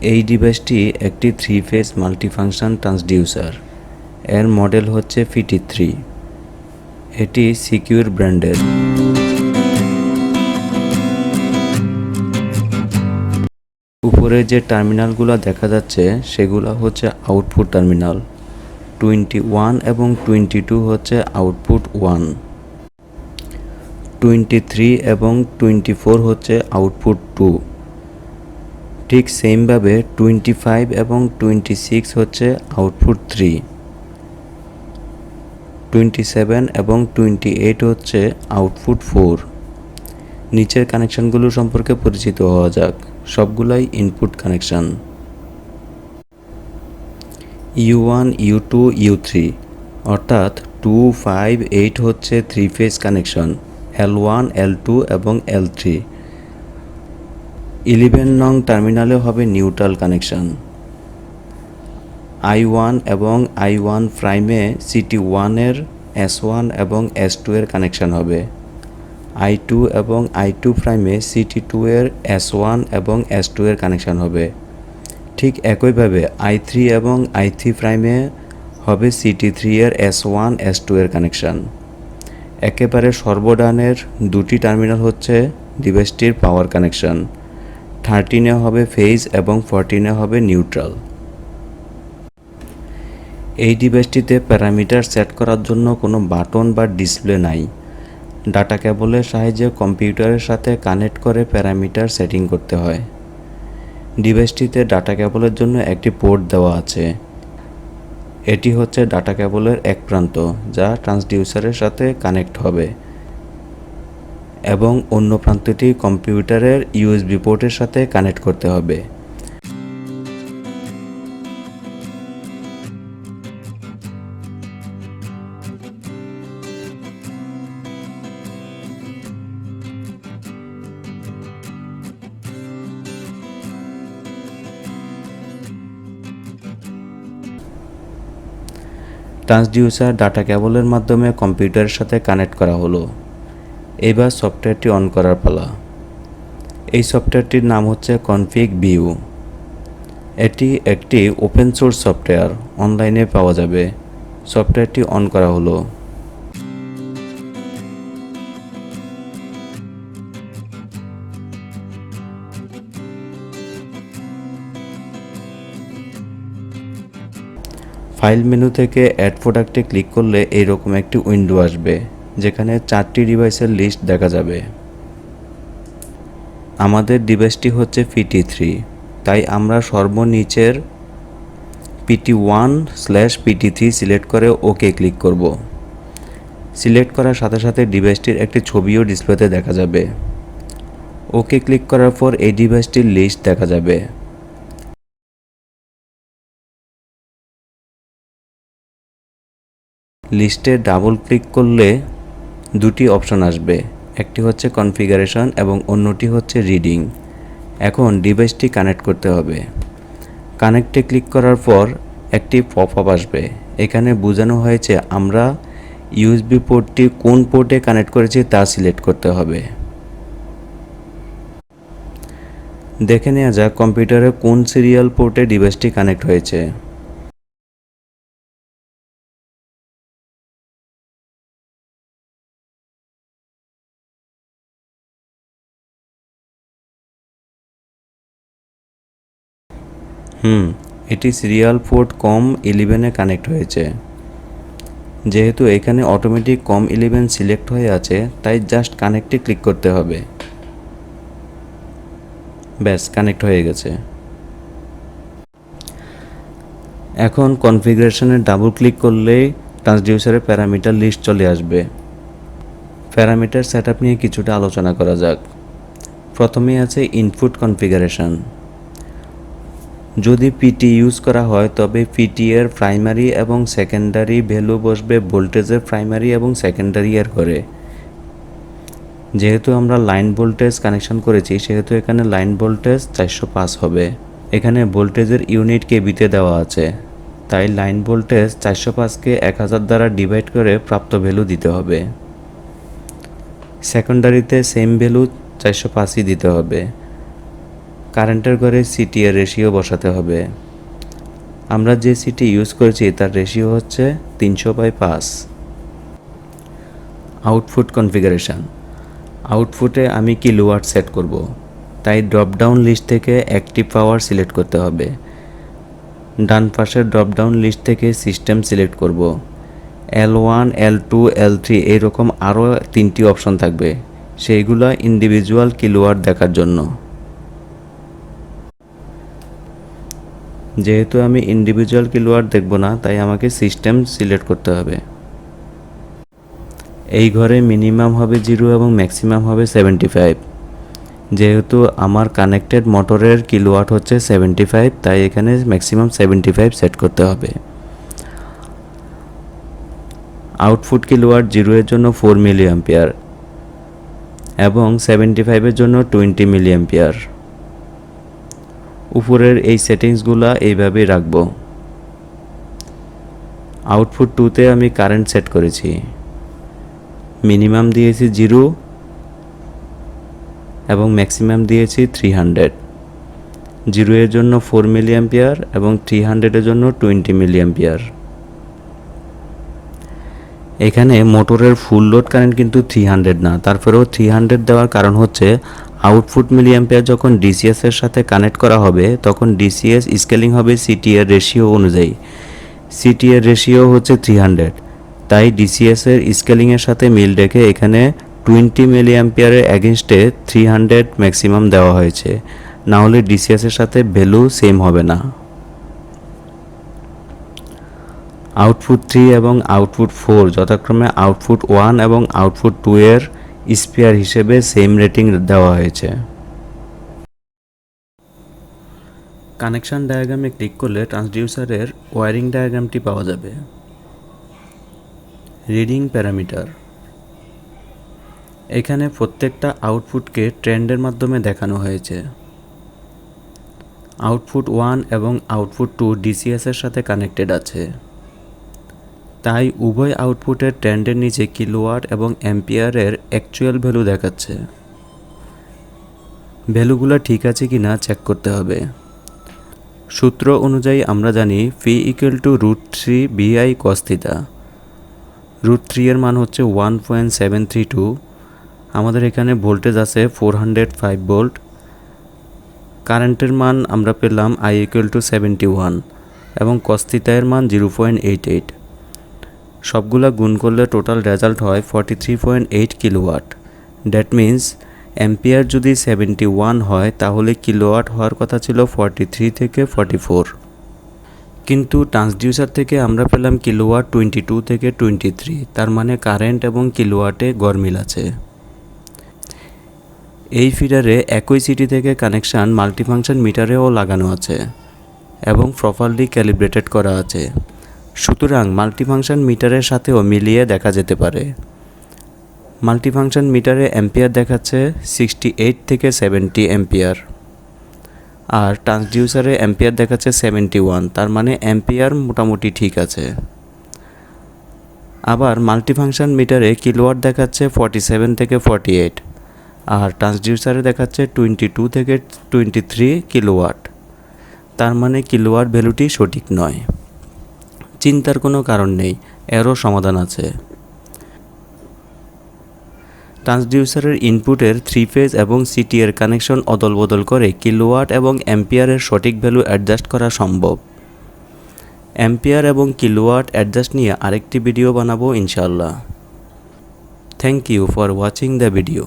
এই ডিভাইসটি একটি 3 ফেজ মাল্টিফাংশন ট্রান্সডিউসার। এর মডেল হচ্ছে PT3। এটি সিকিউর ব্র্যান্ডের। উপরে যে টার্মিনালগুলো দেখা যাচ্ছে সেগুলো হচ্ছে আউটপুট টার্মিনাল। 21 এবং 22 হচ্ছে আউটপুট 1, 23 এবং 24 হচ্ছে আউটপুট 2। ঠিক সেমভাবে 25 এবং 26 হচ্ছে আউটপুট 3, 27 এবং 28 হচ্ছে আউটপুট 4। নিচের কানেকশনগুলো সম্পর্কে পরিচিত হওয়া যাক। সবগুলাই input connection. U1, U2, U3 অর্থাৎ 2, 5, 8 হচ্ছে 3 ফেজ কানেকশন, L1, L2 এবং L3। 11 নং টার্মিনালে হবে নিউট্রাল কানেকশন। I1 এবং I1 প্রাইমে CT1 এর S1 এবং S2 এর কানেকশন হবে। I2 এবং I2 প্রাইমে CT2 এর S1 এবং S2 এর কানেকশন হবে। ঠিক একইভাবে I3 এবং I3 প্রাইমে হবে CT3 এর S1, S2 এর কানেকশন। একেবারে সর্বডানের দুটি টার্মিনাল হচ্ছে ডিভাইসটির পাওয়ার কানেকশন। 13 হবে ফেজ এবং 14 হবে নিউট্রাল। এই ডিভাইসটিতে প্যারামিটার সেট করার জন্য কোনো বাটন বা ডিসপ্লে নাই। ডাটা কেবলের সাহায্যে কম্পিউটারের সাথে কানেক্ট করে প্যারামিটার সেটিং করতে হয়। ডিভাইসটিতে ডাটা কেবলের জন্য একটি পোর্ট দেওয়া আছে। এটি হচ্ছে ডাটা কেবলের এক প্রান্ত যা ট্রান্সডিউসারের সাথে কানেক্ট হবে এবং অন্য প্রান্তটি কম্পিউটারের USB পোর্টের সাথে কানেক্ট করতে হবে। ট্রান্সডিউসার ডাটা কেবলের মাধ্যমে কম্পিউটারের সাথে কানেক্ট করা হলো। এবার সফটওয়্যারটি অন করার পালা। এই সফটওয়্যারটির নাম হচ্ছে কনফিগ ভিউ। এটি একটি ওপেন সোর্স সফটওয়্যার, অনলাইনে পাওয়া যাবে। সফটওয়্যারটি অন করা হলো। ফাইল মেনু থেকে অ্যাড প্রোডাক্টে ক্লিক করলে এইরকম একটি উইন্ডো আসবে যেখানে 4টি ডিভাইসের লিস্ট দেখা যাবে। আমাদের ডিভাইসটি হচ্ছে PT3, তাই আমরা সর্বনিচের PT1/PT3 সিলেক্ট করে ওকে ক্লিক করব। সিলেক্ট করার সাথে সাথে ডিভাইসটির একটি ছবিও ডিসপ্লেতে দেখা যাবে। ওকে ক্লিক করার পর এই ডিভাইসটির লিস্ট দেখা যাবে। লিস্টে ডাবল ক্লিক করলে দুটি অপশন আসবে, একটি হচ্ছে কনফিগারেশন এবং অন্যটি হচ্ছে রিডিং। এখন ডিভাইসটি কানেক্ট করতে হবে। কানেক্টে ক্লিক করার পর একটি পপআপ আসবে। এখানে বোঝানো হয়েছে আমরা USB পোর্টটি কোন পোর্টে কানেক্ট করেছি তা সিলেক্ট করতে হবে। দেখে নেওয়া যাক কম্পিউটারে কোন সিরিয়াল পোর্টে ডিভাইসটি কানেক্ট হয়েছে। এটি সিরিয়াল পোর্ট COM11 এ কানেক্ট হয়েছে। যেহেতু এখানে অটোমেটিক COM11 সিলেক্ট হয়ে আছে তাই জাস্ট কানেক্টে ক্লিক করতে হবে। ব্যাস, কানেক্ট হয়ে গেছে। এখন কনফিগারেশনে ডাবল ক্লিক করলেই ট্রান্সডিউসারের প্যারামিটার লিস্ট চলে আসবে। প্যারামিটার সেটআপ নিয়ে কিছুটা আলোচনা করা যাক। প্রথমেই আছে ইনপুট কনফিগারেশন। যদি PT ইউজ করা হয় তবে PT এর প্রাইমারি এবং সেকেন্ডারি ভ্যালু বসবে ভোল্টেজের প্রাইমারি এবং সেকেন্ডারি এর ঘরে। যেহেতু আমরা লাইন ভোল্টেজ কানেকশন করেছি সেহেতু এখানে লাইন ভোল্টেজ 405 হবে। এখানে ভোল্টেজের ইউনিট কেবিতে দেওয়া আছে, তাই লাইন ভোল্টেজ 405কে 1000 দ্বারা ডিভাইড করে প্রাপ্ত ভ্যালু দিতে হবে। সেকেন্ডারিতে সেম ভ্যালু 405ই দিতে হবে। কারেন্টের ঘরে সিটি এর রেশিও বসাতে হবে। আমরা যে সিটি ইউজ করেছি তার রেশিও হচ্ছে 300/5। Output configuration. আউটপুটে আমি কিলোওয়াট সেট করব, তাই ড্রপডাউন লিস্ট থেকে অ্যাক্টিভ পাওয়ার সিলেক্ট করতে হবে। ডান পাশের ড্রপডাউন লিস্ট থেকে সিস্টেম সিলেক্ট করব। L1, L2, L3 এইরকম আরও 3টি অপশন থাকবে, সেইগুলো ইন্ডিভিজুয়াল কিলোওয়াট দেখার জন্য। যেহেতু আমি ইন্ডিভিজুয়াল কিলোওয়াট দেখব না, তাই আমাকে সিস্টেম সিলেক্ট করতে হবে। এই ঘরে মিনিমাম হবে 0 এবং ম্যাক্সিমাম হবে 75। যেহেতু আমার কানেক্টেড মোটরের কিলোওয়াট হচ্ছে 75, তাই এখানে ম্যাক্সিমাম 75 সেট করতে হবে। আউটপুট কিলোওয়াট 0 এর জন্য 4 মিলি অ্যাম্পিয়ার এবং 75-এর জন্য 20 মিলি অ্যাম্পিয়ার। উপরের এই সেটিংসগুলো এইভাবেই রাখব। আউটপুট 2তে আমি কারেন্ট সেট করেছি, মিনিমাম দিয়েছি 0 এবং ম্যাক্সিমাম দিয়েছি 300। 0 এর জন্য 4 মিলি অ্যাম্পিয়ার এবং 300-এর জন্য 20 মিলি অ্যাম্পিয়ার। এখানে মোটরের ফুল লোড কারেন্ট কিন্তু 300 না, তারপরেও 300 দেওয়ার কারণ হচ্ছে আউটপুট মিলি অ্যাম্পিয়ার যখন ডিসিএস এর সাথে কানেক্ট করা হবে তখন ডিসিএস স্কেলিং হবে সিটি এর রেশিও অনুযায়ী। সিটি এর রেশিও হচ্ছে 300, তাই ডিসিএস এর স্কেলিংয়ের সাথে মিল রেখে এখানে 20 মিলি অ্যাম্পিয়ারের এগেনস্টে 300 ম্যাক্সিমাম দেওয়া হয়েছে, না হলে ডিসিএস এর সাথে ভ্যালু সেম হবে না। আউটপুট 3 এবং আউটপুট 4 যথাক্রমে আউটপুট 1 এবং আউটপুট 2 এর স্পেয়ার হিসেবে সেম রেটিং দেওয়া হয়েছে। কানেকশন ডায়াগ্রামে ক্লিক করলে ট্রান্সডিউসারের ওয়্যারিং ডায়াগ্রামটি পাওয়া যাবে। Reading parameter. এখানে প্রত্যেকটা আউটপুটকে ট্রেন্ডের মাধ্যমে দেখানো হয়েছে। আউটপুট 1 এবং আউটপুট 2 ডিসিএস এর সাথে কানেক্টেড আছে, তাই উভয় আউটপুটের ট্রেন্ডের নিচে কিলোওয়াট এবং অ্যাম্পিয়ারের অ্যাকচুয়াল ভ্যালু দেখাচ্ছে। ভ্যালুগুলো ঠিক আছে কিনা চেক করতে হবে। সূত্র অনুযায়ী আমরা জানি P equal to √3 BI cos theta. √3 এর মান হচ্ছে 1.732। আমাদের এখানে ভোল্টেজ আছে 405 ভোল্ট। কারেন্টের মান আমরা পেলাম I ইকুয়াল টু 71 এবং cos থিটা এর মান 0.88। সবগুলা গুণ করলে টোটাল রেজাল্ট হয় 43.8 কিলোওয়াট। দ্যাট মিন্স অ্যাম্পিয়ার যদি 71 হয় তাহলে কিলোওয়াট হওয়ার কথা ছিল 43 থেকে 44, কিন্তু ট্রান্সডিউসার থেকে আমরা পেলাম কিলোওয়াট 22 থেকে 23, তার মানে কারেন্ট এবং কিলোওয়াটে গড়মিল আছে। এই ফিডারে একই সিটি থেকে কানেকশান মাল্টিফাংশন মিটারেও লাগানো আছে এবং প্রপারলি ক্যালিব্রেটেড করা আছে, সুতরাং মাল্টিফাংশন মিটারের সাথেও মিলিয়ে দেখা যেতে পারে। মাল্টিফাংশন মিটারে অ্যাম্পিয়ার দেখাচ্ছে 68 থেকে 70 অ্যাম্পিয়ার, আর ট্রান্সডিউসারে অ্যাম্পিয়ার দেখাচ্ছে 71, তার মানে অ্যাম্পিয়ার মোটামুটি ঠিক আছে। আবার মাল্টিফাংশন মিটারে কিলোওয়াট দেখাচ্ছে 47 থেকে 48, আর ট্রান্সডিউসারে দেখাচ্ছে 22 থেকে 23 কিলোওয়াট, তার মানে কিলোওয়াট ভ্যালুটি সঠিক নয়। চিন্তার কোনো কারণ নেই, এরও সমাধান আছে। ট্রান্সডিউসারের ইনপুটের 3 ফেজ এবং সিটি এর কানেকশন অদল বদল করে কিলোওয়াট এবং অ্যাম্পিয়ারের সঠিক ভ্যালু অ্যাডজাস্ট করা সম্ভব। অ্যাম্পিয়ার এবং কিলোওয়াট অ্যাডজাস্ট নিয়ে আরেকটি ভিডিও বানাবো ইনশাআল্লাহ। Thank you for watching the video.